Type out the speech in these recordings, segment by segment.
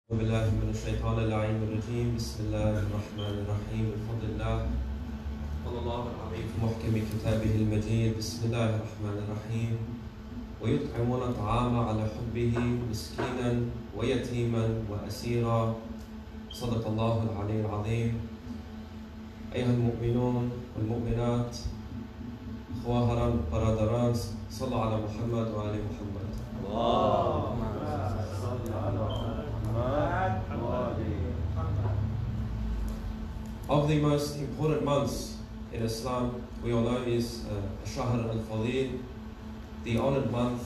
بالله من الشيطان اللعين الرجيم بسم الله الرحمن الرحيم بفضل الله صلى الله عليه في محكم كتابه المجيد بسم الله الرحمن الرحيم ويطعمون الطعام على حبه مسكينا ويتيما وأسيرا صدق الله العلي العظيم. أيها المؤمنون والمؤمنات خواهران برادران صلوا على محمد وآل محمد. اللهم صل على محمد. Of the most important months in Islam, we all know, is Shahr al-Fadil, the honored month,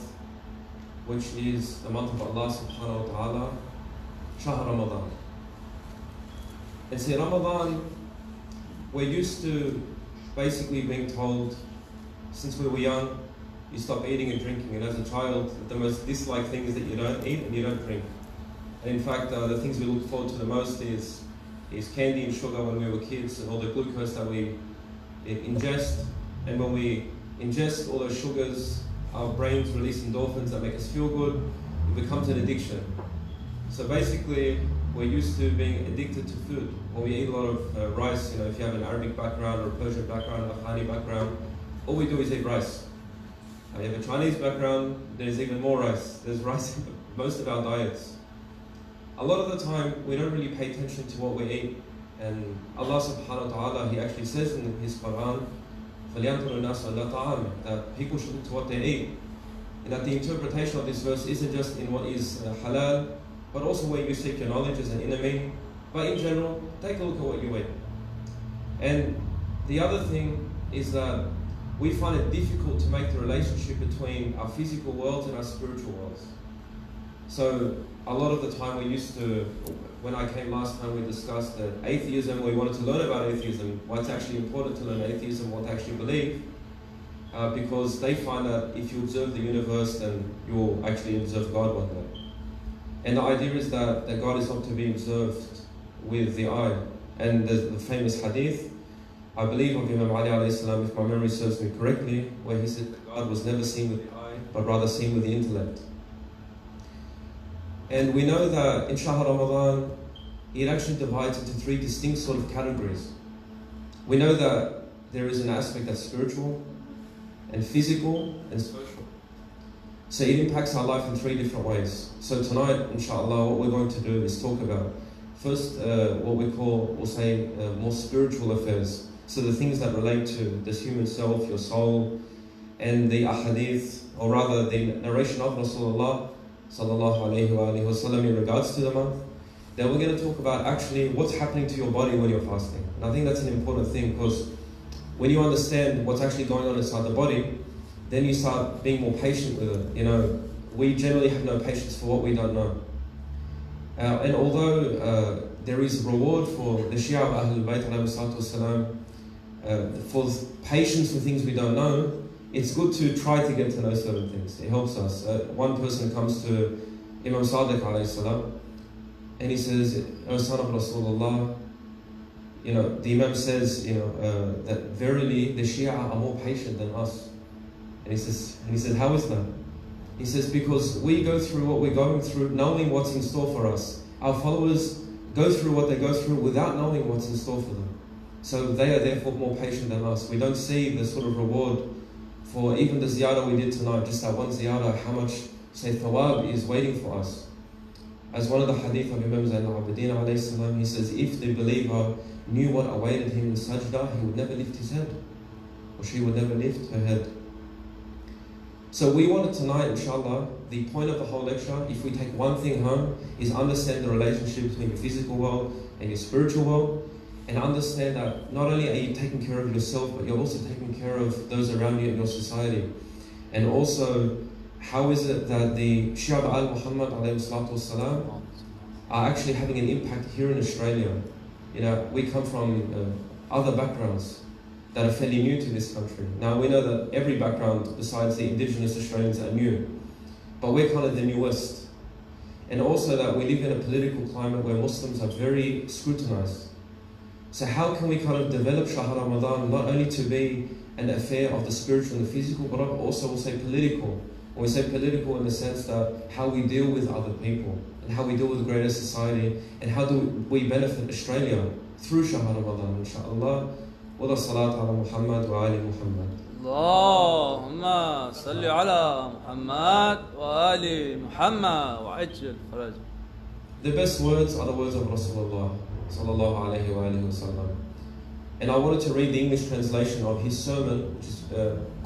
which is the month of Allah subhanahu wa ta'ala, Shahr Ramadan. And see, Ramadan, we're used to basically being told, since we were young, you stop eating and drinking, and as a child, the most disliked thing is that you don't eat and you don't drink. And in fact, the things we look forward to the most is candy and sugar when we were kids, and all the glucose that we ingest. And when we ingest all those sugars, our brains release endorphins that make us feel good. It becomes an addiction. So basically, we're used to being addicted to food. When we eat a lot of rice, if you have an Arabic background or a Persian background, a Afghani background, all we do is eat rice. You have a Chinese background, there's even more rice. There's rice in most of our diets. A lot of the time, we don't really pay attention to what we eat. And Allah subhanahu wa ta'ala, He actually says in His Quran, that people should look to what they eat. And that the interpretation of this verse isn't just in what is halal, but also where you seek your knowledge as an enemy. But in general, take a look at what you eat. And the other thing is that we find it difficult to make the relationship between our physical worlds and our spiritual worlds. So a lot of the time we used to, when I came last time, we discussed that atheism, we wanted to learn about atheism, why it's actually important to learn atheism, what to actually believe, because they find that if you observe the universe, then you'll actually observe God one day. And the idea is that God is not to be observed with the eye. And there's the famous hadith, I believe, of Imam Ali alayhi salam, if my memory serves me correctly, where he said that God was never seen with the eye, but rather seen with the intellect. And we know that in Shahr Ramadan, it actually divides into three distinct sort of categories. We know that there is an aspect that's spiritual, and physical, and social. So it impacts our life in three different ways. So tonight, inshallah, what we're going to do is talk about first what we'll say more spiritual affairs. So the things that relate to this human self, your soul, and the ahadith, or rather the narration of Rasulullah sallallahu alayhi wa sallam in regards to the month. Then we're going to talk about actually what's happening to your body when you're fasting. And I think that's an important thing, because when you understand what's actually going on inside the body, then you start being more patient with it. We generally have no patience for what we don't know. And although there is reward for the Shia of Ahlul Bayt alayhi salatu wasalam, for patience with things we don't know, it's good to try to get to know certain things. It helps us. One person comes to Imam Sadiq alayhi salam, and he says, "O son of Rasulullah, the Imam says, that verily the Shia are more patient than us." And he says, how is that? He says, because we go through what we're going through knowing what's in store for us. Our followers go through what they go through without knowing what's in store for them. So they are therefore more patient than us. We don't see the sort of reward for even the ziyarah we did tonight, just that one ziyarah, how much, say, thawab is waiting for us. As one of the hadith of Imam Zayn al-Abidin alayhi salam, he says, if the believer knew what awaited him in sajda, he would never lift his head, or she would never lift her head. So we wanted tonight, inshallah, the point of the whole lecture, if we take one thing home, is understand the relationship between your physical world and your spiritual world, and understand that not only are you taking care of yourself, but you're also taking care of those around you in your society. And also, how is it that the Shia of al-Muhammad والسلام, are actually having an impact here in Australia? We come from other backgrounds that are fairly new to this country. Now we know that every background besides the indigenous Australians are new, but we're kind of the newest. And also that we live in a political climate where Muslims are very scrutinized. So how can we kind of develop Shahr Ramadan not only to be an affair of the spiritual and the physical, but also we'll say political. When we say political in the sense that how we deal with other people. and how we deal with the greater society, and how do we benefit Australia through Shahr Ramadan, inshaAllah. Wa la salat ala Muhammad wa ali Muhammad. اللهم صل على محمد وآل محمد وعجل فرج. The best words are the words of Rasulullah sallallahu alayhi wa alihi wa sallam. And I wanted to read the English translation of his sermon, which is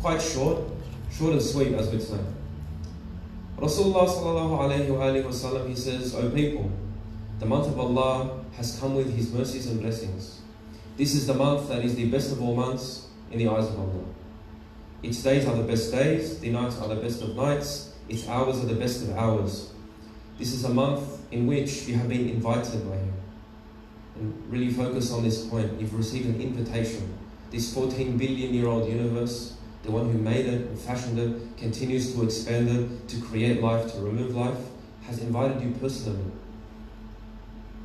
quite short and sweet, as we'd say. Rasulullah sallallahu alayhi wa alihi wa sallam, he says, O people, the month of Allah has come with His mercies and blessings. This is the month that is the best of all months in the eyes of Allah. Its days are the best days, the nights are the best of nights, its hours are the best of hours. This is a month in which you have been invited by Him. And really focus on this point. You've received an invitation. This 14 billion-year-old universe, the one who made it and fashioned it, continues to expand it, to create life, to remove life, has invited you personally.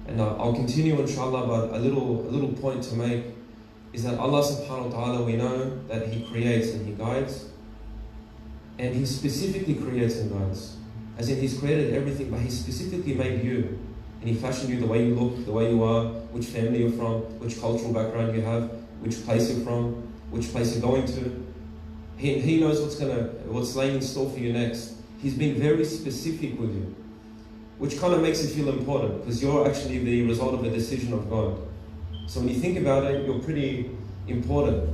And I'll continue inshallah, but a little point to make is that Allah subhanahu wa ta'ala, we know that He creates and He guides, and He specifically creates and guides. As in, He's created everything, but He specifically made you, and He fashioned you the way you look, the way you are, which family you're from, which cultural background you have, which place you're from, which place you're going to. He knows what's laying in store for you next. He's been very specific with you, which kind of makes it feel important, because you're actually the result of a decision of God. So when you think about it, you're pretty important.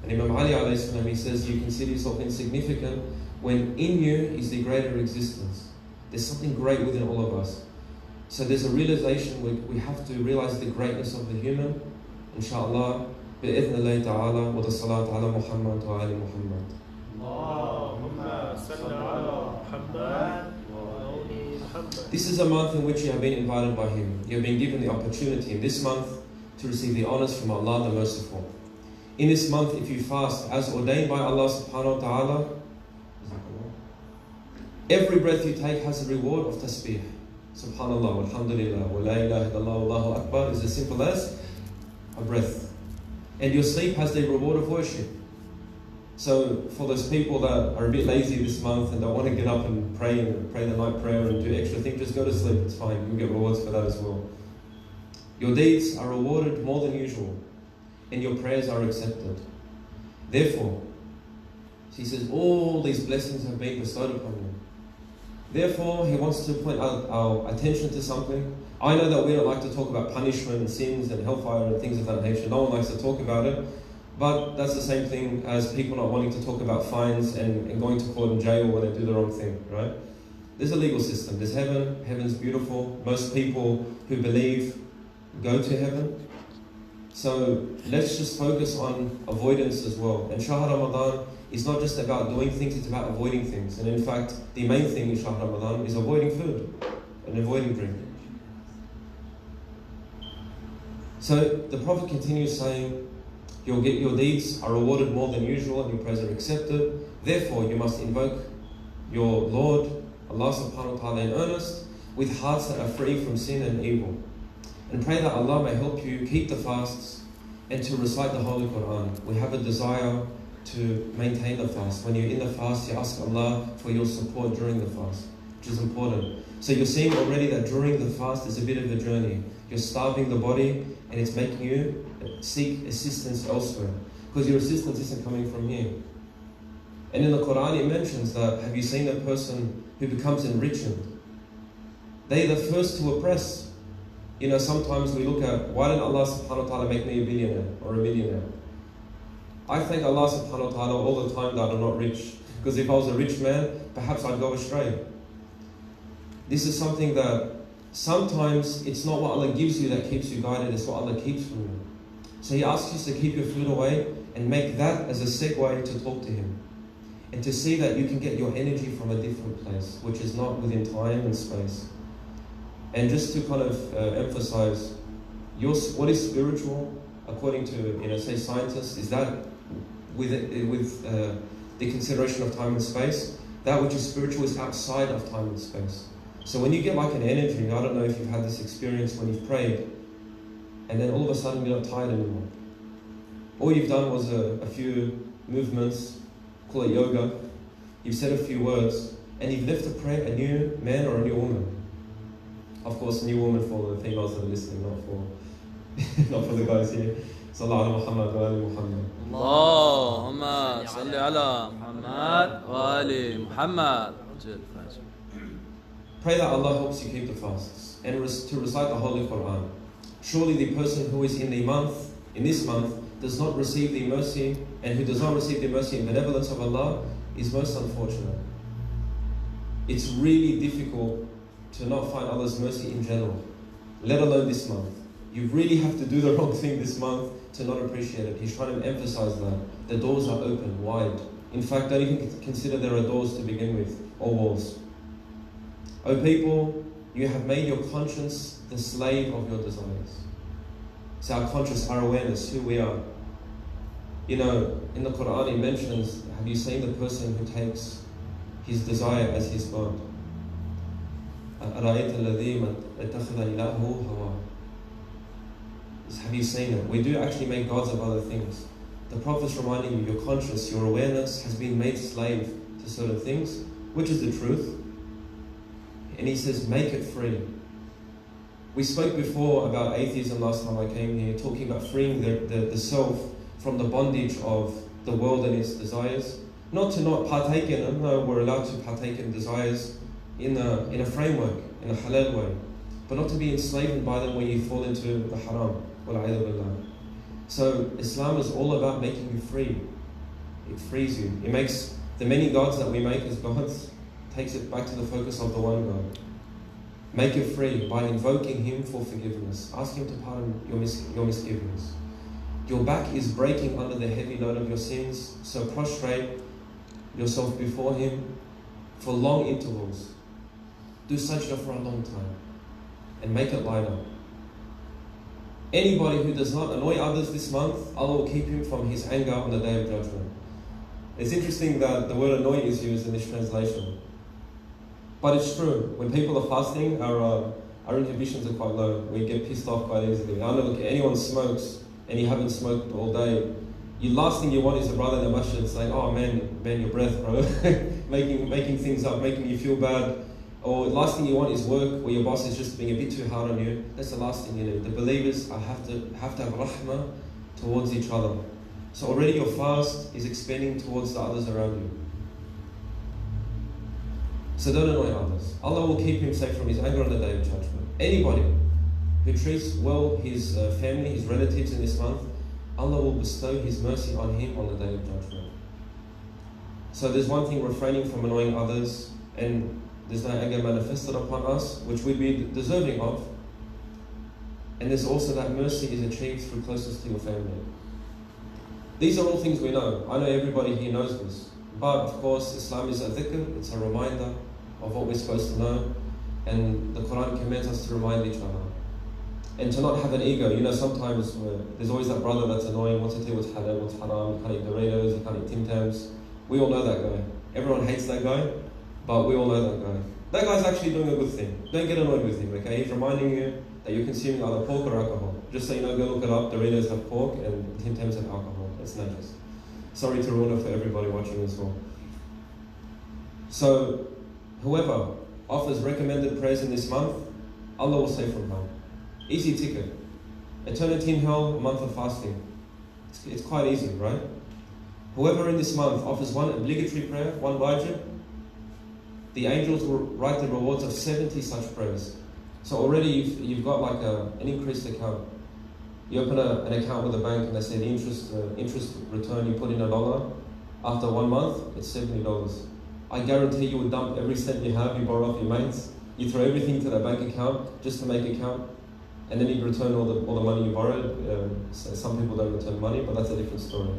And Imam Ali alayhi salam, he says, you consider yourself insignificant when in you is the greater existence. There's something great within all of us. So there's a realization we have to realize the greatness of the human. Inshallah, بإذن الله تعالى والصلاة على محمد وآل محمد. اللهم صل على محمد. This is a month in which you have been invited by Him. You have been given the opportunity in this month to receive the honors from Allah the Merciful. In this month, if you fast as ordained by Allah subhanahu wa ta'ala, every breath you take has a reward of tasbih. Subhanallah, alhamdulillah, wa la ilaha illallah, Allahu Akbar is as simple as a breath. And your sleep has the reward of worship. So for those people that are a bit lazy this month and don't want to get up and pray the night prayer and do extra things, just go to sleep, it's fine, you'll get rewards for that as well. Your deeds are rewarded more than usual, and your prayers are accepted. Therefore, he says, all these blessings have been bestowed upon you. Therefore, he wants to point out our attention to something. I know that we don't like to talk about punishment and sins and hellfire and things of that nature. No one likes to talk about it. But that's the same thing as people not wanting to talk about fines and going to court and jail when they do the wrong thing, right? There's a legal system. There's heaven. Heaven's beautiful. Most people who believe go to heaven. So let's just focus on avoidance as well. And Shahr Ramadan is not just about doing things, it's about avoiding things. And in fact, the main thing in Shahr Ramadan is avoiding food and avoiding drink. So the Prophet continues saying, your deeds are rewarded more than usual and your prayers are accepted. Therefore, you must invoke your Lord, Allah subhanahu wa ta'ala, in earnest, with hearts that are free from sin and evil. And pray that Allah may help you keep the fasts and to recite the Holy Quran. We have a desire to maintain the fast. When you're in the fast, you ask Allah for your support during the fast, which is important. So you're seeing already that during the fast is a bit of a journey. You're starving the body and it's making you seek assistance elsewhere, because your assistance isn't coming from here. And in the Quran it mentions that, have you seen a person who becomes enriched? They're the first to oppress. You know, sometimes we look at, why didn't Allah subhanahu wa ta'ala make me a billionaire or a millionaire? I thank Allah subhanahu wa ta'ala all the time that I'm not rich, because if I was a rich man, perhaps I'd go astray. This is something that sometimes it's not what Allah gives you that keeps you guided, it's what Allah keeps from you. So He asks you to keep your food away and make that as a segue to talk to Him. And to see that you can get your energy from a different place, which is not within time and space. And just to kind of emphasize, what is spiritual, according to, say scientists, is that with the consideration of time and space, that which is spiritual is outside of time and space. So when you get like an energy, I don't know if you've had this experience when you've prayed, and then all of a sudden you're not tired anymore. All you've done was a few movements, call it yoga, you've said a few words, and you've left to pray a new man or a new woman. Of course, new woman for the females that are listening, not for not for the guys here. Sallallahu ala Muhammad wa ali Muhammad. اللهم صل على محمد وآل محمد. Pray that Allah helps you keep the fasts and to recite the Holy Quran. Surely the person who is in this month, does not receive the mercy, and who does not receive the mercy and benevolence of Allah is most unfortunate. It's really difficult to not find Allah's mercy in general, let alone this month. You really have to do the wrong thing this month to not appreciate it. He's trying to emphasize that. The doors are open, wide. In fact, don't even consider there are doors to begin with, or walls. O people, you have made your conscience the slave of your desires. So our conscious, our awareness, who we are. You know, in the Quran it mentions, have you seen the person who takes his desire as his God? Have you seen it? We do actually make gods of other things. The Prophet's reminding you, your conscious, your awareness has been made slave to certain things, which is the truth. And he says, make it free. We spoke before about atheism last time I came here, talking about freeing the self from the bondage of the world and its desires. Not to not partake in them, no, we're allowed to partake in desires in a framework, in a halal way. But not to be enslaved by them where you fall into the haram. So Islam is all about making you free. It frees you. It makes the many gods that we make as gods, takes it back to the focus of the one God. Make it free by invoking Him for forgiveness. Ask Him to pardon your misgivings. Your back is breaking under the heavy load of your sins, so prostrate yourself before Him for long intervals. Do sajda for a long time and make it lighter. Anybody who does not annoy others this month, Allah will keep him from His anger on the Day of Judgment. It's interesting that the word annoy is used in this translation. But it's true. When people are fasting, our inhibitions are quite low. We get pissed off quite easily. I know, look, anyone smokes and you haven't smoked all day, the last thing you want is a brother in the masjid saying, oh man, your breath, bro. making things up, making you feel bad. Or the last thing you want is work where your boss is just being a bit too hard on you. That's the last thing you need. The believers have to have rahmah towards each other. So already your fast is expanding towards the others around you. So don't annoy others. Allah will keep him safe from His anger on the Day of Judgment. Anybody who treats well his family, his relatives in this month, Allah will bestow His mercy on him on the Day of Judgment. So there's one thing, refraining from annoying others, and there's no anger manifested upon us, which we'd be deserving of. And there's also that mercy is achieved through closeness to your family. These are all things we know. I know everybody here knows this. But of course, Islam is a dhikr, it's a reminder of what we're supposed to know. And the Quran commands us to remind each other. And to not have an ego. You know, sometimes there's always that brother that's annoying, wants to tell you what's halal, what's haram, you can't eat Doritos, you can't eat Tim Tams. We all know that guy. Everyone hates that guy. But we all know that guy. That guy's actually doing a good thing. Don't get annoyed with him, okay? He's reminding you that you're consuming either pork or alcohol. Just so you know, go look it up. Doritos have pork and Tim Tams have alcohol. It's najis. Sorry to ruin it for everybody watching as well. So, whoever offers recommended prayers in this month, Allah will save from hell. Easy ticket. Eternity in hell, a month of fasting. It's quite easy, right? Whoever in this month offers one obligatory prayer, one wajib, the angels will write the rewards of 70 such prayers. So already you've got like an increased account. You open an account with a bank and they say the interest return you put in $1. After 1 month, it's $70. I guarantee you would dump every cent you have, you borrow off your mates, you throw everything to that bank account just to make it count, and then you return all the money you borrowed. So some people don't return money, but that's a different story.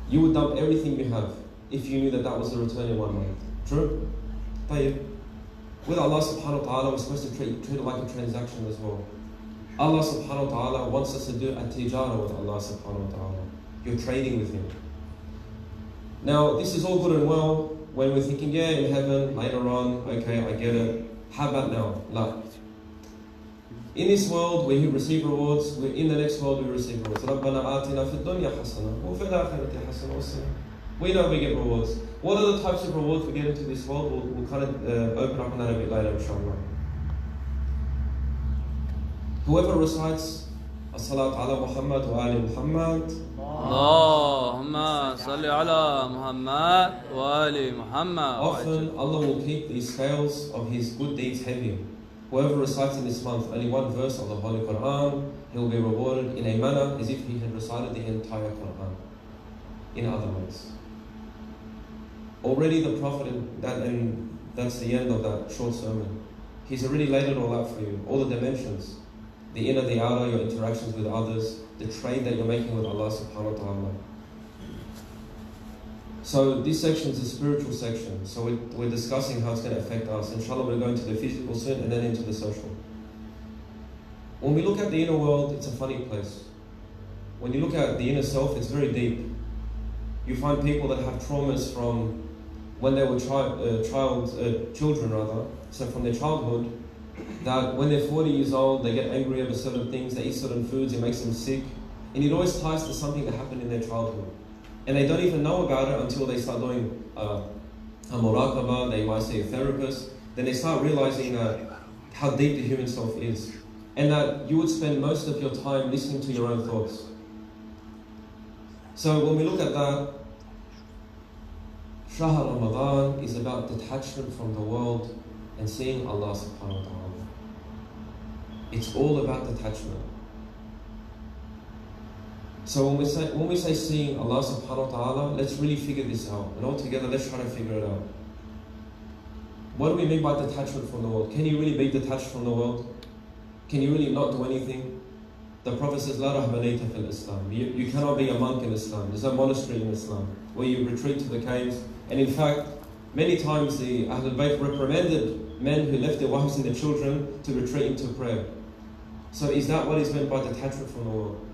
You would dump everything you have if you knew that was the return in 1 month. True? With Allah subhanahu wa ta'ala, we're supposed to treat it like a transaction as well. Allah subhanahu wa ta'ala wants us to do a tijara with Allah subhanahu wa ta'ala. You're trading with Him. Now, this is all good and well when we're thinking, yeah, in heaven, later on, okay, I get it. How about now? La. In this world, we receive rewards. In the next world, we receive rewards. رَبَّنَا آتِنَا فِي الدُّنْيَا حَسَنًا وَفِي الْآخِرَةِ حَسَنًا. We know we get rewards. What are the types of rewards we get into this world? We'll kind of open up on that a bit later, inshallah. Whoever recites As-salat ala Muhammad wa ali Muhammad, اللهم صل على محمد وآل محمد. often Allah will keep these scales of his good deeds heavy. Whoever recites in this month only one verse of the Holy Quran, he will be rewarded in a manner as if he had recited the entire Quran. In other words, already the Prophet, and that's the end of that short sermon, he's already laid it all out for you, all the dimensions, the inner, the outer, your interactions with others, the trade that you're making with Allah subhanahu wa ta'ala. So this section is a spiritual section. So we're discussing how it's going to affect us. Inshallah, we're going to the physical soon and then into the social. When we look at the inner world, it's a funny place. When you look at the inner self, it's very deep. You find people that have traumas from when they were children rather, so from their childhood, that when they're 40 years old, they get angry over certain things, they eat certain foods, it makes them sick. And it always ties to something that happened in their childhood. And they don't even know about it until they start doing a muraqabah, they might see a therapist. Then they start realizing how deep the human self is. And that you would spend most of your time listening to your own thoughts. So when we look at that, Shahr Ramadan is about detachment from the world and seeing Allah subhanahu wa ta'ala. It's all about detachment. So when we say seeing Allah subhanahu wa ta'ala, let's really figure this out. And all together, let's try to figure it out. What do we mean by detachment from the world? Can you really be detached from the world? Can you really not do anything? The Prophet says, La rahbanayta fil Islam. You cannot be a monk in Islam. There's no monastery in Islam where you retreat to the caves. And in fact, many times the Ahlul Bayt reprimanded men who left their wives and their children to retreat into prayer. So is that what is meant by detachment from the world?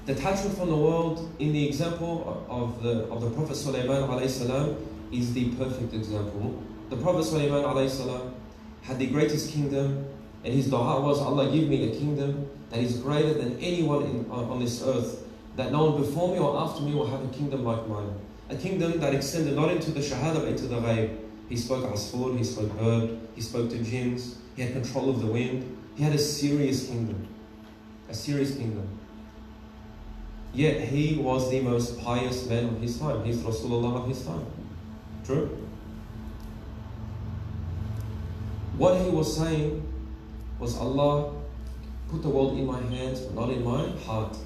Detachment from the world, in the example of the Prophet Sulaiman alayhi salam, is the perfect example. The Prophet Sulaiman alayhi salam had the greatest kingdom, and his dua was, Allah, give me a kingdom that is greater than anyone on this earth, that no one before me or after me will have a kingdom like mine. A kingdom that extended not into the shahada but into the ghaib. He spoke asfur, he spoke bird, he spoke to jinns, he had control of the wind. He had a serious kingdom. A serious kingdom. Yet he was the most pious man of his time. He's Rasulullah of his time. True? What he was saying was, Allah, put the world in my hands, but not in my heart.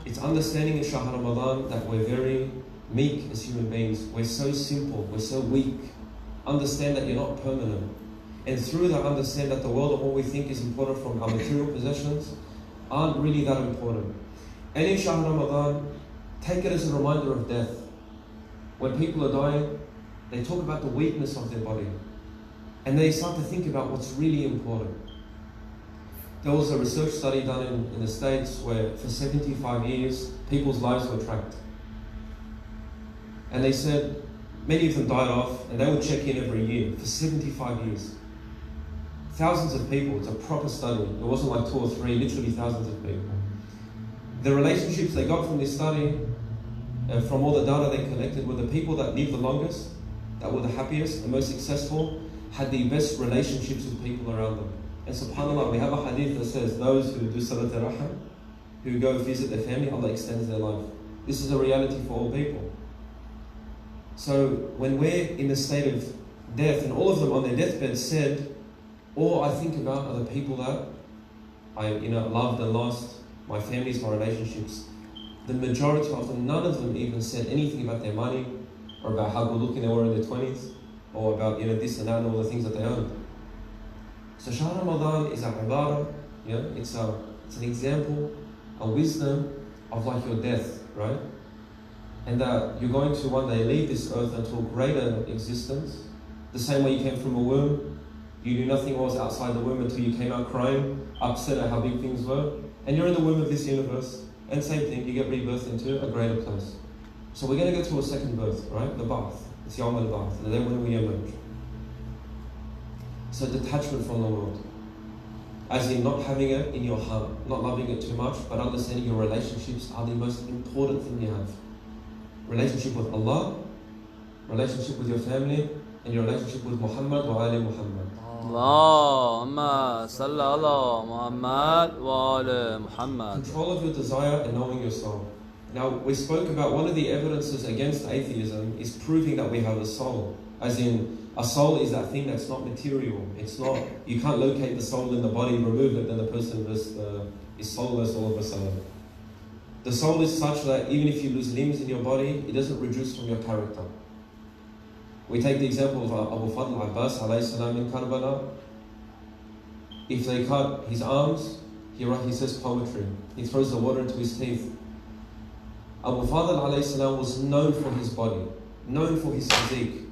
It's understanding in Shahr Ramadan that we're very meek as human beings. We're so simple, we're so weak. Understand that you're not permanent. And through that, understand that the world of what we think is important from our material possessions aren't really that important. And in Shahr Ramadan, take it as a reminder of death. When people are dying, they talk about the weakness of their body. And they start to think about what's really important. There was a research study done in the States where for 75 years, people's lives were tracked. And they said many of them died off, and they would check in every year for 75 years. Thousands of people, it's a proper study. It wasn't like 2 or 3, literally thousands of people. The relationships they got from this study, from all the data they collected, were the people that lived the longest, that were the happiest, the most successful, had the best relationships with people around them. And subhanAllah, we have a hadith that says those who do salat al-raham, who go visit their family, Allah extends their life. This is a reality for all people. So when we're in the state of death, and all of them on their deathbed said, all I think about are the people that I loved and lost, my families, my relationships. The majority of them, none of them even said anything about their money, or about how good looking they were in their 20s, or about this and that and all the things that they owned. So Shahr Ramadan is a ibadah, it's an example, a wisdom of like your death, right? And that you're going to one day leave this earth into a greater existence, the same way you came from a womb. You knew nothing was outside the womb until you came out crying, upset at how big things were. And you're in the womb of this universe, and same thing, you get rebirthed into a greater place. So we're going to go to a second birth, right? The bath. It's Yawm al-Ba'ath, and then when we emerge. So detachment from the world. As in not having it in your heart, not loving it too much, but understanding your relationships are the most important thing you have. Relationship with Allah, relationship with your family, and your relationship with Muhammad wa ali Muhammad. اللهم صل على محمد وآل محمد. Control of your desire and knowing your soul. Now, we spoke about one of the evidences against atheism is proving that we have a soul. As in, a soul is that thing that's not material. It's not, you can't locate the soul in the body, remove it, then the person is soulless all of a sudden. The soul is such that even if you lose limbs in your body, it doesn't reduce from your character. We take the example of Abu Fadl Abbas alayhi salam in Karbala. If they cut his arms, he says poetry. He throws the water into his teeth. Abu Fadl alayhi salam was known for his body, known for his physique,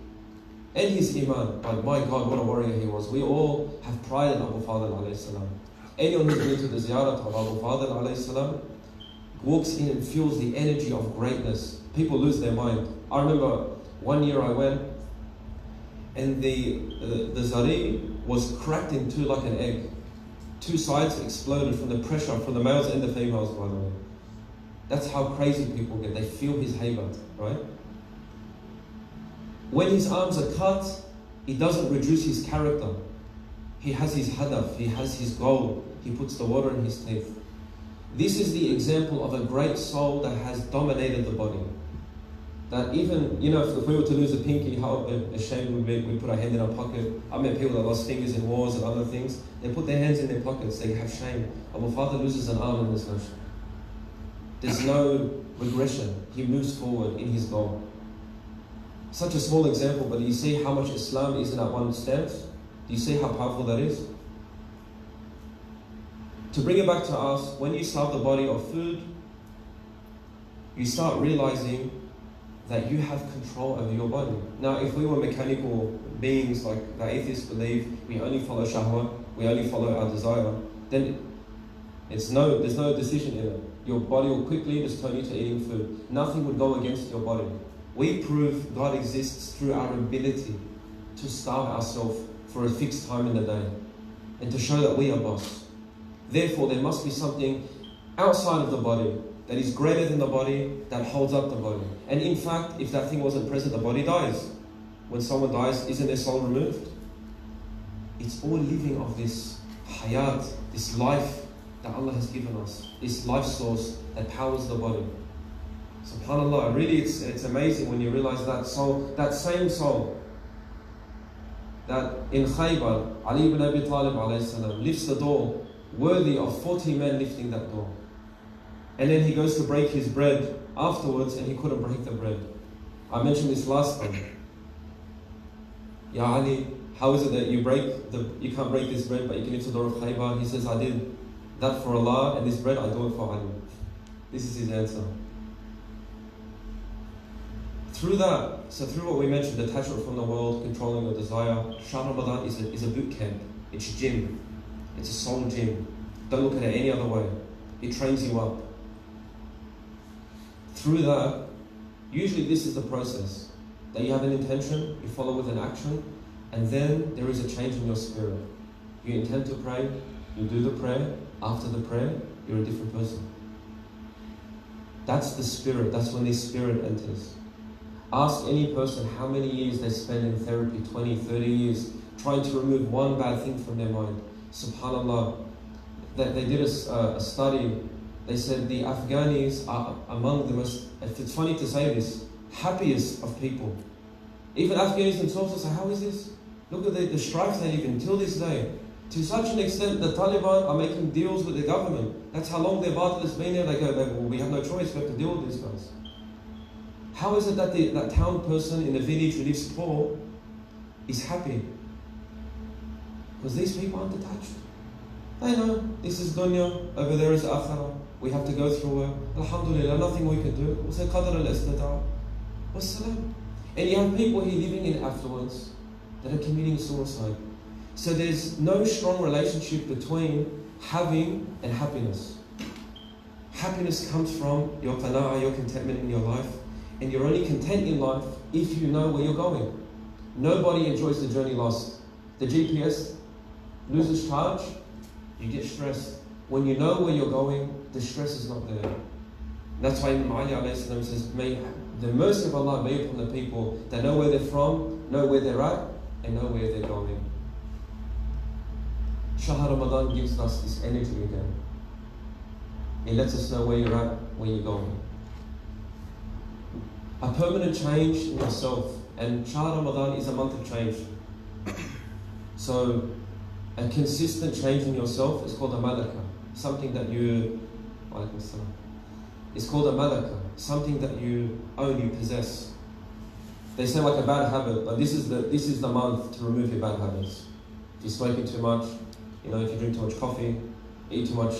and his iman. But my God, what a warrior he was. We all have pride in Abu Fadl alayhi salam. Anyone who's been to the ziyarat of Abu Fadl alayhi salam walks in and feels the energy of greatness. People lose their mind. I remember one year I went, and the zari was cracked in two like an egg. Two sides exploded from the pressure from the males and the females, by the way. That's how crazy people get. They feel his haybat, right? When his arms are cut, it doesn't reduce his character. He has his hadaf, he has his goal. He puts the water in his teeth. This is the example of a great soul that has dominated the body. That even, if we were to lose a pinky, how ashamed we'd be, we'd put our hand in our pocket. I met people that lost fingers in wars and other things. They put their hands in their pockets, they have shame. Abu Fadl loses an arm in this nation. There's no regression. He moves forward in his goal. Such a small example, but do you see how much Islam is in that one stance? Do you see how powerful that is? To bring it back to us, when you starve the body of food, you start realizing that you have control over your body. Now, if we were mechanical beings like the atheists believe, we only follow shahwa, we only follow our desire, then there's no decision in it. Your body will quickly just turn you to eating food. Nothing would go against your body. We prove God exists through our ability to starve ourselves for a fixed time in the day and to show that we are boss. Therefore, there must be something outside of the body that is greater than the body, that holds up the body. And in fact, if that thing wasn't present, the body dies. When someone dies, isn't their soul removed? It's all living of this hayat, this life that Allah has given us, this life source that powers the body. SubhanAllah, really it's amazing when you realize that soul, that same soul, that in Khaybar, Ali ibn Abi Talib alayhi salam lifts the door, worthy of 40 men lifting that door. And then he goes to break his bread afterwards and he couldn't break the bread. I mentioned this last time. Ya Ali, how is it that you can't break this bread but you can lift the door of Khaybar? He says, I did that for Allah, and this bread I do it for Ali. This is his answer. Through that, so through what we mentioned, detachment from the world, controlling your desire, Shahr Ramadan is a boot camp. It's a gym. It's a soul gym. Don't look at it any other way. It trains you up. Through that, usually this is the process. That you have an intention, you follow with an action, and then there is a change in your spirit. You intend to pray, you do the prayer, after the prayer, you're a different person. That's the spirit, that's when the spirit enters. Ask any person how many years they spend in therapy, 20, 30 years, trying to remove one bad thing from their mind. SubhanAllah. They did a study. They said the Afghanis are among the most, it's funny to say this, happiest of people. Even Afghanis themselves say, how is this? Look at the strife they live in till this day. To such an extent, the Taliban are making deals with the government. That's how long their battle has been there. They go, well, we have no choice, we have to deal with these guys. How is it that that town person in the village who lives poor is happy? Because these people aren't detached. They know this is dunya, over there is akhirah. We have to go through it. Alhamdulillah, nothing we can do. We'll say qadr al-istata'. Wassalam. And you have people here living in affluence that are committing suicide. So there's no strong relationship between having and happiness. Happiness comes from your qana'ah, your contentment in your life. And you're only content in life if you know where you're going. Nobody enjoys the journey lost. The GPS loses charge, you get stressed. When you know where you're going, the stress is not there. That's why Imam Ali alayhi salam says, may the mercy of Allah be upon the people that know where they're from, know where they're at, and know where they're going. Shahr Ramadan gives us this energy again. It lets us know where you're at, where you're going. A permanent change in yourself. And Shahr Ramadan is a month of change. So, a consistent change in yourself is called a malaka. Something that you... It's called a malaka. Something that you own, you possess. They say like a bad habit, but this is the month to remove your bad habits. If you're smoking too much, if you drink too much coffee, eat too much,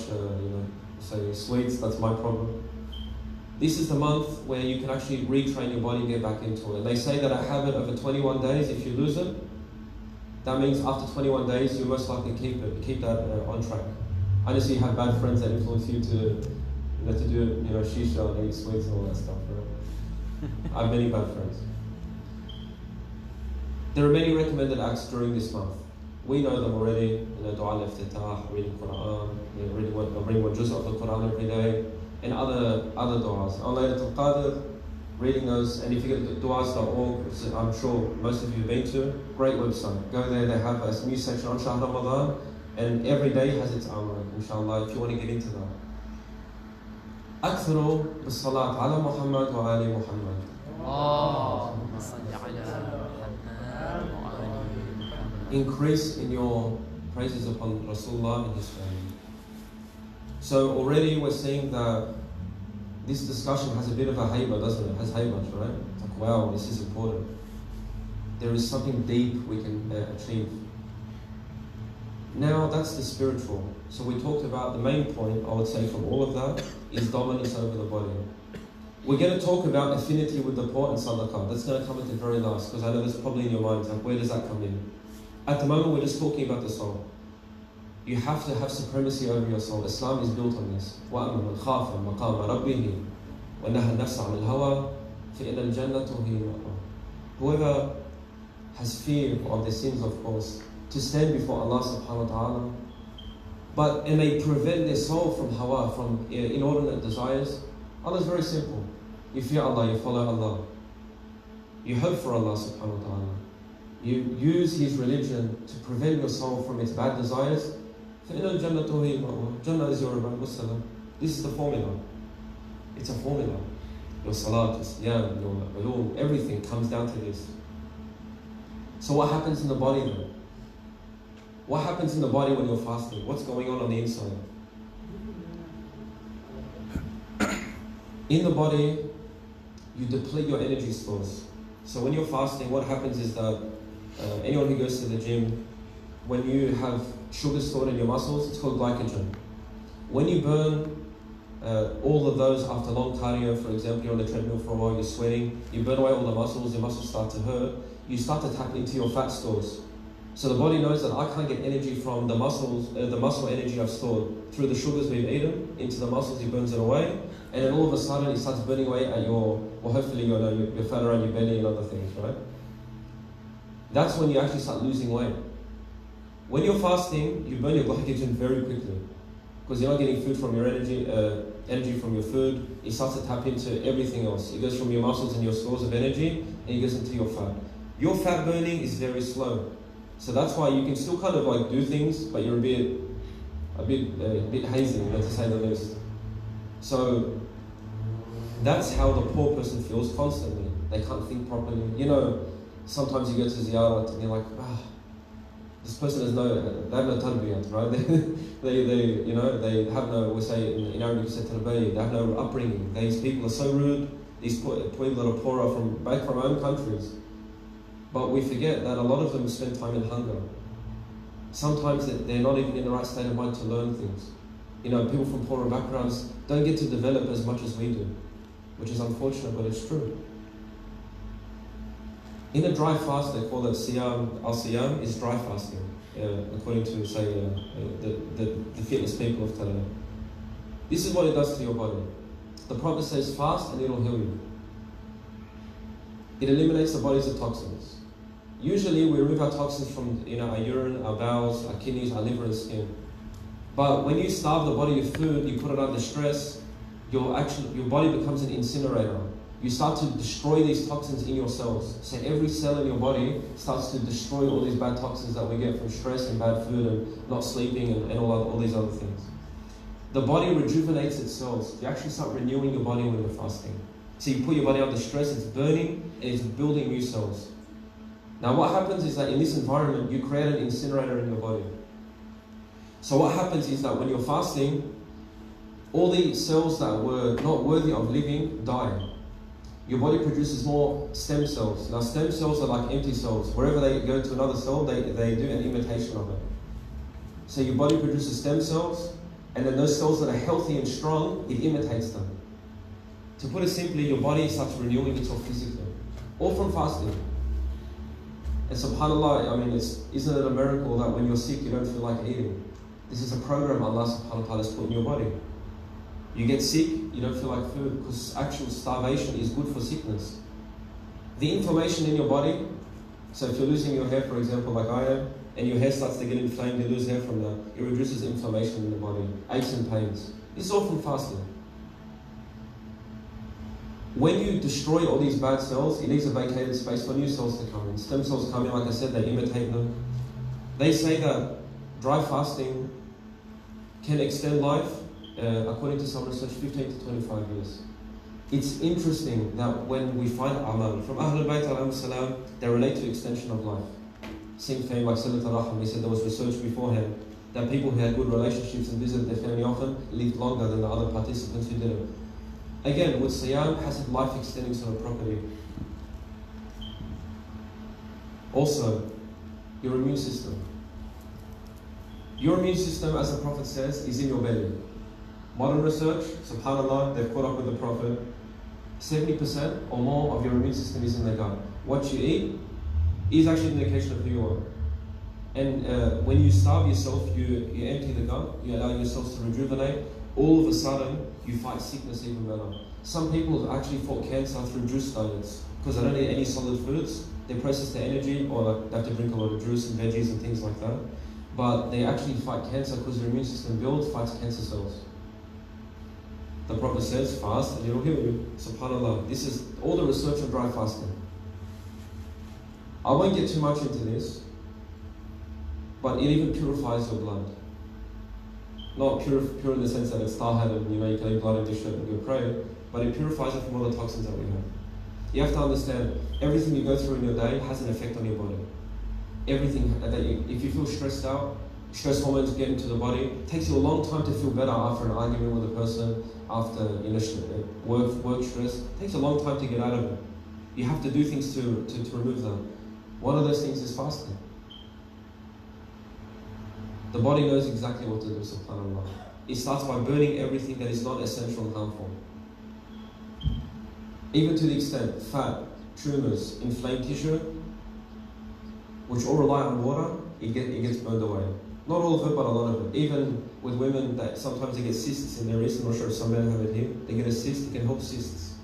say sweets, that's my problem. This is the month where you can actually retrain your body and get back into it. And they say that a habit over 21 days, if you lose it, that means after 21 days, you most likely keep that on track. Unless you have bad friends that influence you to do, shisha and eat sweets and all that stuff, right? I have many bad friends. There are many recommended acts during this month. We know them already, dua al-iftitah, reading Quran, reading one juz of the Quran every day, and other du'as. On Laylatul Qadr, reading those, and if you get du'as.org, which I'm sure most of you have been to, great website. Go there, they have a new section on Shahr Ramadan, and every day has its amr, inshallah, if you want to get into that. أكثروا بالصلاة على محمد وآل محمد. اللهم صل على محمد وآل محمد. Increase in your praises upon Rasulullah and his family. So already we're seeing that this discussion has a bit of a hayba, doesn't it? It has hayba, right? It's like, wow, this is important. There is something deep we can achieve. Now that's the spiritual. So we talked about the main point, I would say, from all of that is dominance over the body. We're going to talk about affinity with the poor and sadaqah. That's going to come at the very last, because I know that's probably in your minds, like where does that come in? At the moment we're just talking about the soul. You have to have supremacy over your soul. Islam is built on this. وَأَمَّا مَنْ خَافَ مَقَامَ رَبِّهِ وَنَهَى النَّفْسَ عَنِ الْهَوَى فَإِنَّ الْجَنَّةَ هِيَ الْمَأْوَى. Whoever has fear of their sins, of course, to stand before Allah subhanahu wa ta'ala, and they prevent their soul from hawa, from inordinate desires. Allah is very simple. You fear Allah, you follow Allah. You hope for Allah subhanahu wa ta'ala. You use His religion to prevent your soul from its bad desires. Jannah is your abode. This is the formula. It's a formula. Your salat, your siyam, your ulum, everything comes down to this. So what happens in the body then? What happens in the body when you're fasting? What's going on the inside? In the body, you deplete your energy stores. So when you're fasting, what happens is that anyone who goes to the gym, when you have sugar stored in your muscles, it's called glycogen. When you burn all of those after long cardio, for example, you're on the treadmill for a while, you're sweating, you burn away all the muscles, your muscles start to hurt, you start to tap into your fat stores. So the body knows that I can't get energy from the muscles, the muscle energy I've stored through the sugars we've eaten into the muscles. He burns it away, and then all of a sudden it starts burning away at your hopefully your fat around your belly and other things, right? That's when you actually start losing weight. When you're fasting, you burn your glycogen very quickly because you're not getting food from your energy from your food. It starts to tap into everything else. It goes from your muscles and your stores of energy, and it goes into your fat. Your fat burning is very slow. So that's why you can still kind of like do things, but you're a bit hazy, to say the least. So that's how the poor person feels constantly. They can't think properly. Sometimes you go to ziyarat and you're like, this person they have no tarbiyat, right? They have no, we say in Arabic, we say tarbiyat, they have no upbringing. These people are so rude. These people that are poorer back from our own countries. But we forget that a lot of them spend time in hunger. Sometimes they're not even in the right state of mind to learn things. People from poorer backgrounds don't get to develop as much as we do, which is unfortunate, but it's true. In a dry fast, they call it siyam. Al-siyam is dry fasting, according to, say, the fitness people of today. This is what it does to your body. The Prophet says fast and it'll heal you. It eliminates the body's toxins. Usually we remove our toxins from our urine, our bowels, our kidneys, our liver and skin. But when you starve the body of food, you put it under stress, your body becomes an incinerator. you start to destroy these toxins in your cells. So every cell in your body starts to destroy all these bad toxins that we get from stress and bad food and not sleeping and all these other things. The body rejuvenates its cells. You actually start renewing your body when you're fasting. So you put your body under stress, it's burning, and it's building new cells. Now what happens is that in this environment, you create an incinerator in your body. So what happens is that when you're fasting, all the cells that were not worthy of living die. Your body produces more stem cells. Now stem cells are like empty cells. Wherever they go to another cell, they do an imitation of it. So your body produces stem cells, and then those cells that are healthy and strong, it imitates them. To put it simply, your body starts renewing itself physically, all from fasting. And subhanAllah, I mean, isn't it a miracle that when you're sick, you don't feel like eating? This is a program Allah subhanahu wa ta'ala has put in your body. You get sick, you don't feel like food, because actual starvation is good for sickness. The inflammation in your body, so if you're losing your hair, for example, like I am, and your hair starts to get inflamed, you lose hair from that, it reduces inflammation in the body, aches and pains. This is all from fasting. When you destroy all these bad cells, it leaves a vacated space for new cells to come in. Stem cells come in, like I said, they imitate them. They say that dry fasting can extend life, according to some research, 15 to 25 years. It's interesting that when we find amal from Ahlul Bayt alayhi salam, they relate to extension of life. Same thing like Silat al-Rahim, he said there was research beforehand that people who had good relationships and visited their family often lived longer than the other participants who didn't. Again, with Siyam has a life extending sort of property. Also, your immune system. Your immune system, as the Prophet says, is in your belly. Modern research, subhanAllah, they've caught up with the Prophet. 70% or more of your immune system is in the gut. What you eat is actually an indication of who you are. And when you starve yourself, you empty the gut, you allow yourself to rejuvenate, all of a sudden, you fight sickness even better. Some people have actually fought cancer through juice diets, because they don't eat any solid foods. They process their energy, or like they have to drink a lot of juice and veggies and things like that. But they actually fight cancer because their immune system builds, fights cancer cells. The Prophet says, fast and it will heal you. SubhanAllah. This is all the research on dry fasting. I won't get too much into this, but it even purifies your blood. Not pure in the sense that it's tahar and you can eat blood and dish it and go pray, but it purifies it from all the toxins that we have. You have to understand, everything you go through in your day has an effect on your body. Everything that if you feel stressed out, stress hormones get into the body. It takes you a long time to feel better after an argument with a person, after work stress. It takes a long time to get out of it. You have to do things to remove them. One of those things is fasting. The body knows exactly what to do, subhanAllah. It starts by burning everything that is not essential and harmful. Even to the extent, fat, tumors, inflamed tissue, which all rely on water, it gets burned away. Not all of it, but a lot of it. Even with women that sometimes they get cysts in their wrist, I'm not sure if some men have it here, they get a cyst, it can help cysts.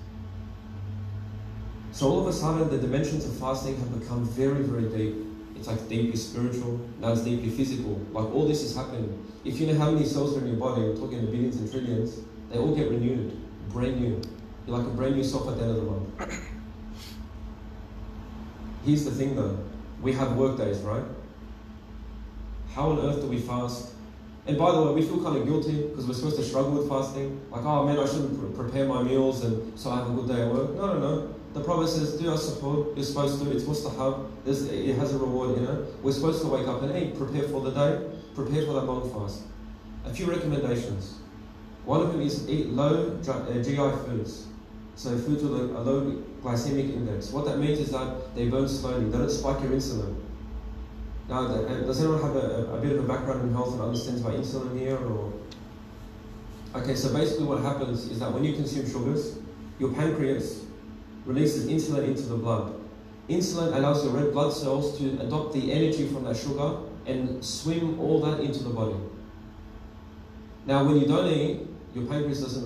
So all of a sudden, the dimensions of fasting have become very, very deep. It's like deeply spiritual, now it's deeply physical. Like all this is happening. If you know how many cells are in your body, we're talking in billions and trillions, they all get renewed, brand new. You're like a brand new self at the end of the month. Here's the thing though, we have work days, right? How on earth do we fast? And by the way, we feel kind of guilty because we're supposed to struggle with fasting. Like, oh man, I shouldn't prepare my meals and so I have a good day at work. No. The Prophet says, do as support, you're supposed to, it's mustahab, it has a reward in it. We're supposed to wake up and eat, prepare for the day, prepare for that long fast. A few recommendations. One of them is eat low GI foods. So foods with a low glycemic index. What that means is that they burn slowly, they don't spike your insulin. Now, does anyone have a bit of a background in health and understands about insulin here? Or? Okay, so basically what happens is that when you consume sugars, your pancreas releases insulin into the blood. Insulin allows your red blood cells to adopt the energy from that sugar and swim all that into the body. Now, when you don't eat, your pancreas doesn't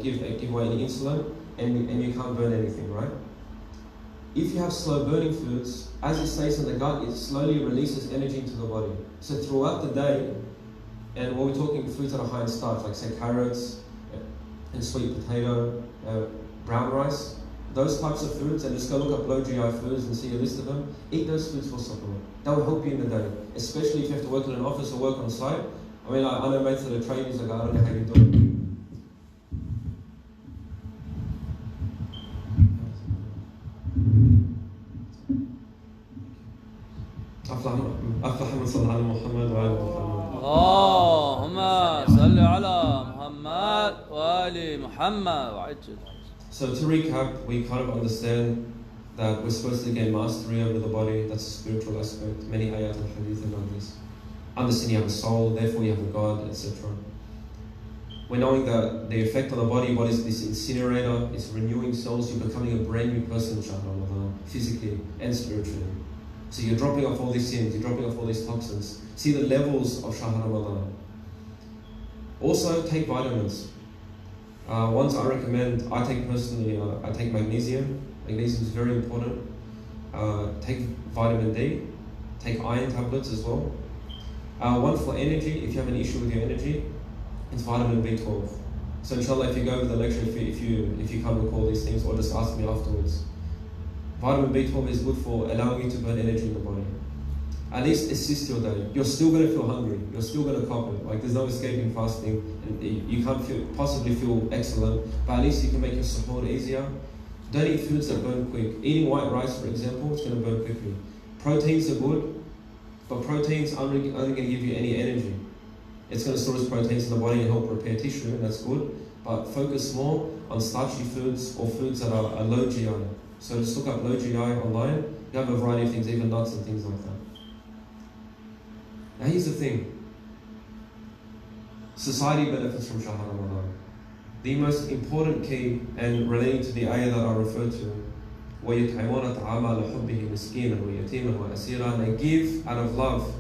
give away any insulin and you can't burn anything, right? If you have slow burning foods, as it stays in the gut, it slowly releases energy into the body. So throughout the day, and when we're talking foods that are high in starch, like say carrots and sweet potato, brown rice, those types of foods, and just go look up low GI foods and see a list of them. Eat those foods for supper. That will help you in the day, especially if you have to work in an office or work on site. I mean, I know mates that are trainees, like, I don't know how you do it. أفلح من صلى على محمد وآل محمد. اللهم صل على محمد وآل محمد وعجل. So to recap, we kind of understand that we're supposed to gain mastery over the body. That's a spiritual aspect. Many ayat and hadith about this. Understand you have a soul, therefore you have a God, etc. We're knowing that the effect on the body, what is this incinerator? It's renewing cells. You're becoming a brand new person, inshallah, physically and spiritually. So you're dropping off all these sins, you're dropping off all these toxins. See the levels of Shahr Ramadan. Also, take vitamins. Ones I recommend, I take personally, I take magnesium. Magnesium is very important. Take vitamin D. Take iron tablets as well. One for energy, if you have an issue with your energy, it's vitamin B12. So inshallah, if you go over the lecture, if you can't recall these things, or just ask me afterwards. Vitamin B12 is good for allowing you to burn energy in the body. At least assist your day. You're still going to feel hungry. You're still going to cop it. Like, there's no escaping fasting. And you can't possibly feel excellent, but at least you can make your support easier. Don't eat foods that burn quick. Eating white rice, for example, it's going to burn quickly. Proteins are good, but proteins aren't going to give you any energy. It's going to store its proteins in the body and help repair tissue, and that's good. But focus more on starchy foods or foods that are low GI. So just look up low GI online. You have a variety of things, even nuts and things like that. Now here's the thing. Society benefits from Shahr Ramadan. The most important key, and relating to the ayah that I referred to, وَيُطْعِمُونَ الطَّعَامَ عَلَى حُبِّهِ مِسْكِينًا وَيَتِيمًا وَأَسِيرًا. They give out of love.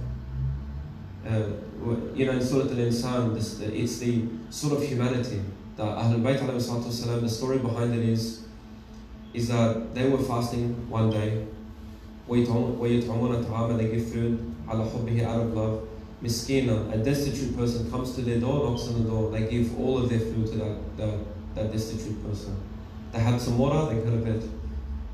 In Surah Al-Insan, it's the sort of humanity that Ahlul Bayt alayhi salatu wasalam, the story behind it is that they were fasting one day. وَيُطْعِمُونَ الطَّعَامَ. They give food عَلَى حُبِّهِ, out of love. Miskina, a destitute person comes to their door, knocks on the door. They give all of their food to that destitute person. They had some water, they put a bed.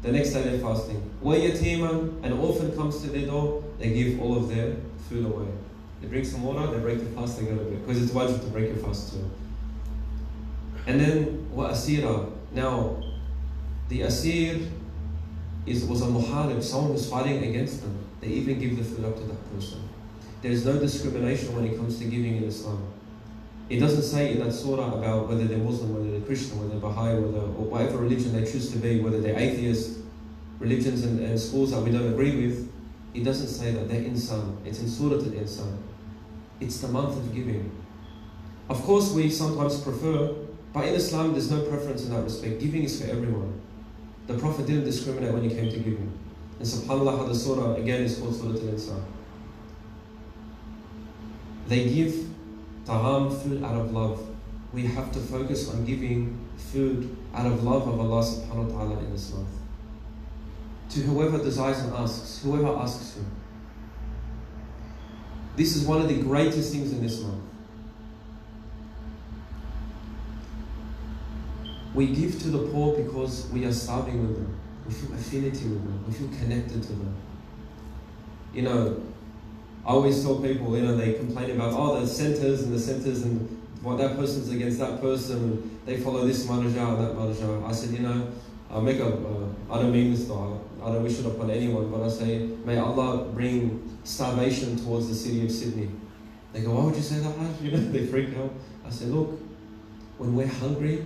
The next day they're fasting. وَيَتِيمًا, an orphan comes to their door, they give all of their food away. They drink some water, they break the fast, they go to bed. Because it's wajib to break your fast too. And then وَأَسِيرًا. Now, the asir was a muharib, someone who's fighting against them. They even give the food up to that person. There's no discrimination when it comes to giving in Islam. It doesn't say in that surah about whether they're Muslim, whether they're Christian, whether they're Baha'i, or whatever religion they choose to be, whether they're atheist, religions and schools that we don't agree with. It doesn't say that they're insan. It's in Surah Al-Insan. It's the month of giving. Of course, we sometimes prefer, but in Islam there's no preference in that respect. Giving is for everyone. The Prophet didn't discriminate when he came to giving. And subhanAllah, how the surah again is called Surah Al-Insan. They give ta'am, food, out of love. We have to focus on giving food out of love of Allah subhanahu wa ta'ala in this month. To whoever desires and asks, whoever asks you. This is one of the greatest things in this month. We give to the poor because we are starving with them. We feel affinity with them. We feel connected to them. I always tell people, they complain about, the centers and what that person's against that person, and they follow this marja and that marja. I said, I don't mean this though, I don't wish it upon anyone, but I say, may Allah bring starvation towards the city of Sydney. They go, why would you say that, Hajj? They freak out. I said, look, when we're hungry,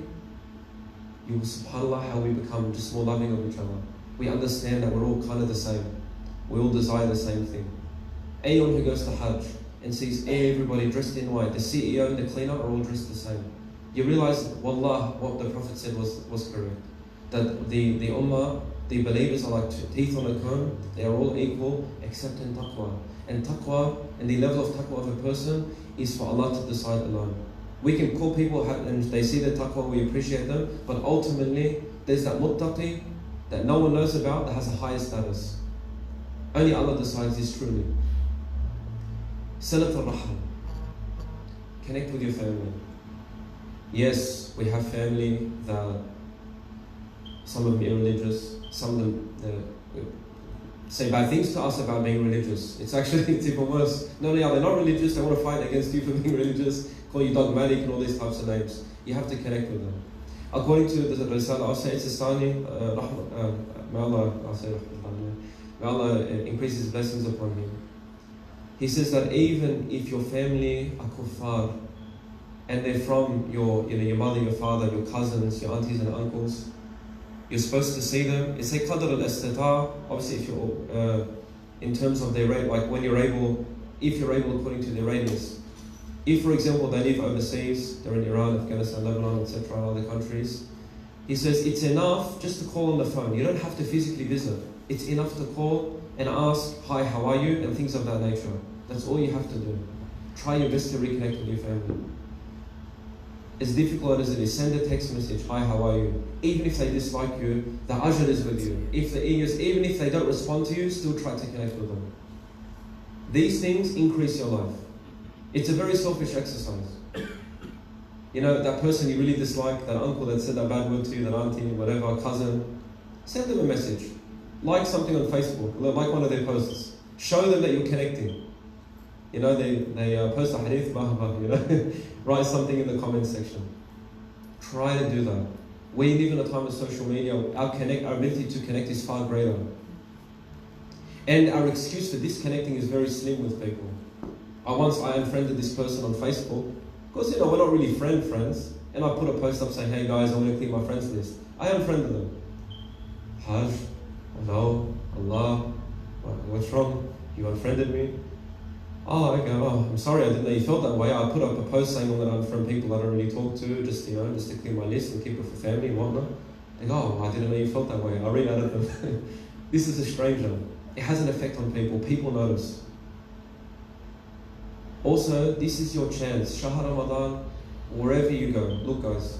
subhanAllah, how we become just more loving of each other. We understand that we're all kind of the same. We all desire the same thing. Anyone who goes to Hajj and sees everybody dressed in white, the CEO and the cleaner are all dressed the same. You realize, wallah, what the Prophet said was correct. That the ummah, the believers are like teeth on a comb, they are all equal except in taqwa. And taqwa, and the level of taqwa of a person is for Allah to decide alone. We can call people and they see the taqwa, we appreciate them, but ultimately there's that muttaqi that no one knows about that has a higher status. Only Allah decides this truly. Salat al-Rahim. Connect with your family. Yes, we have family that some of them irreligious, some of them say bad things to us about being religious. It's actually even worse. Not only are they not religious, they want to fight against you for being religious, call you dogmatic and all these types of names. You have to connect with them. According to the Risala of Sayyid Sistani, may Allah increase His blessings upon him. He says that even if your family are kuffar, and they're from your mother, your father, your cousins, your aunties and uncles, you're supposed to see them. It's a qadr al-istita', obviously if you're, in terms of their rate, like when you're able, if you're able according to their ratings. If, for example, they live overseas, they're in Iran, Afghanistan, Lebanon, etc., other countries, he says it's enough just to call on the phone. You don't have to physically visit. It's enough to call and ask, hi, how are you, and things of that nature. That's all you have to do. Try your best to reconnect with your family. As difficult as it is, send a text message, hi, how are you? Even if they dislike you, the ajr is with you. Even if they don't respond to you, still try to connect with them. These things increase your life. It's a very selfish exercise. You know, that person you really dislike, that uncle that said that bad word to you, that auntie, whatever, cousin, send them a message. Like something on Facebook, like one of their posts. Show them that you're connecting. You know, they post a hadith, you know, write something in the comment section. Try to do that. We live in a time of social media, our ability to connect is far greater. And our excuse for disconnecting is very slim with people. I unfriended this person on Facebook, because, you know, we're not really friends, and I put a post up saying, hey guys, I'm going to clear my friends list. I unfriended them. Hajj, no, Allah, what's wrong? You unfriended me? Oh, okay, I'm sorry, I didn't know you felt that way. I put up a post saying I'm going to unfriend people I don't really talk to, just to clear my list and keep it for family and whatnot. They go, I didn't know you felt that way. I read out of them. This is a stranger. It has an effect on people. People notice. Also, this is your chance. Shahr Ramadan, wherever you go, look guys,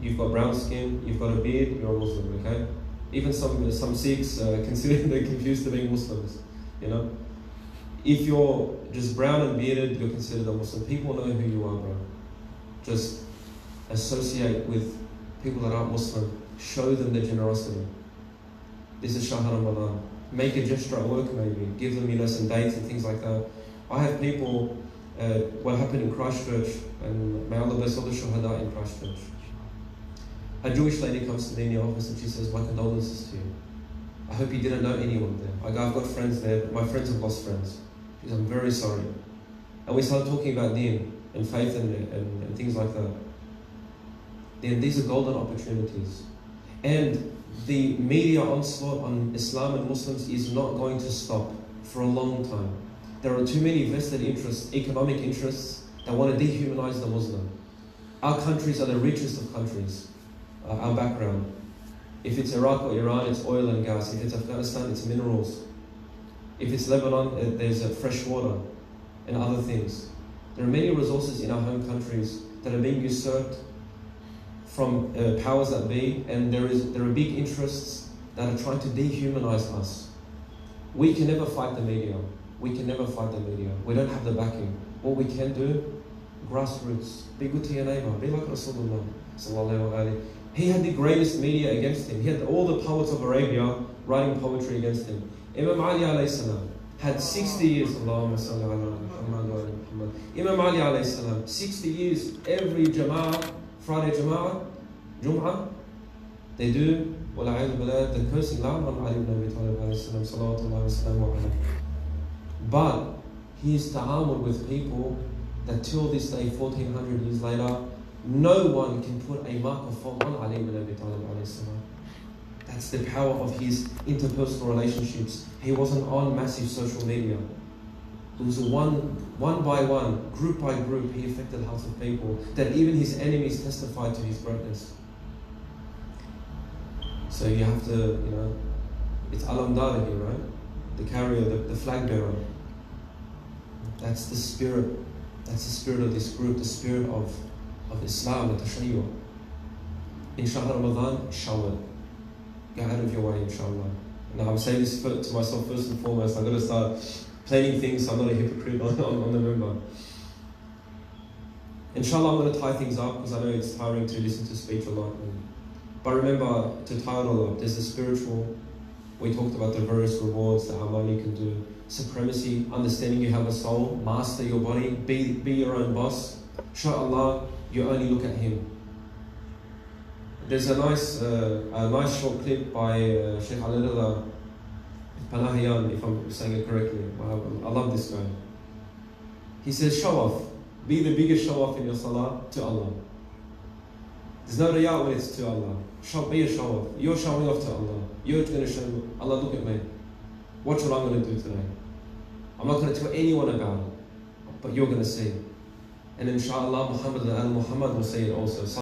you've got brown skin, you've got a beard, you're a Muslim, okay? Even some Sikhs consider they're confused to being Muslims, you know? If you're just brown and bearded, you're considered a Muslim. People know who you are, bro. Just associate with people that aren't Muslim. Show them the generosity. This is Shahr Ramadan. Make a gesture at work maybe. Give them, some dates and things like that. I have people, what happened in Christchurch, and may Allah bless all the shuhada in Christchurch. A Jewish lady comes to me in the office and she says, my condolences to you. I hope you didn't know anyone there. I've got friends there, but my friends have lost friends. She says, I'm very sorry. And we started talking about deen and faith and things like that. Then these are golden opportunities. And the media onslaught on Islam and Muslims is not going to stop for a long time. There are too many vested interests, economic interests, that want to dehumanize the Muslim. Our countries are the richest of countries, our background. If it's Iraq or Iran, it's oil and gas. If it's Afghanistan, it's minerals. If it's Lebanon, there's fresh water and other things. There are many resources in our home countries that are being usurped from powers that be, and there are big interests that are trying to dehumanize us. We can never fight the media. We can never fight the media. We don't have the backing. What we can do, grassroots. Be good to your neighbor. Be like Rasulullah sallallahu alaihi. He had the greatest media against him. He had all the poets of Arabia writing poetry against him. Imam Ali alayhi salam had 60 years. Allahumma salli ala Muhammad wa ala Muhammad. Imam Ali alayhi salam, 60 years, every Jama'ah, Friday Jama'ah, Jum'ah, they do, the cursing loud on Ali ibn Abi Talib alayhi salam, salawatullahi wa salamu alayhi. But his ta'amul with people that till this day, 1400 years later, no one can put a mark of fault on Ali ibn Abi Talib alayhi salam. That's the power of his interpersonal relationships. He wasn't on massive social media. It was one by one, group by group, he affected hearts of people, that even his enemies testified to his greatness. So you have to, it's Alamdar here, right? The carrier, the flag bearer. That's the spirit. That's the spirit of this group, the spirit of Islam, the Tashayyu. In Shahr Ramadan, shower. Get out of your way, inshallah. Now I'm saying this to myself first and foremost. I've got to start planning things so I'm not a hypocrite on the member. Inshallah, I'm going to tie things up because I know it's tiring to listen to speech a lot. But remember to tie it all up. There's the spiritual. We talked about the various rewards that amal you can do. Supremacy, understanding you have a soul. Master your body. Be your own boss. Show Allah you only look at Him. There's a nice short clip by Sheikh Ali Panahiyan, if I'm saying it correctly. I love this guy. He says, show off. Be the biggest show off in your salah to Allah. There's no riyah when it's to Allah. Be a show off. You're showing off to Allah. You're going to show Allah, look at me. Watch what I'm going to do today. I'm not going to tell anyone about it, but you're going to see. And inshallah, Muhammad and Muhammad will see it also.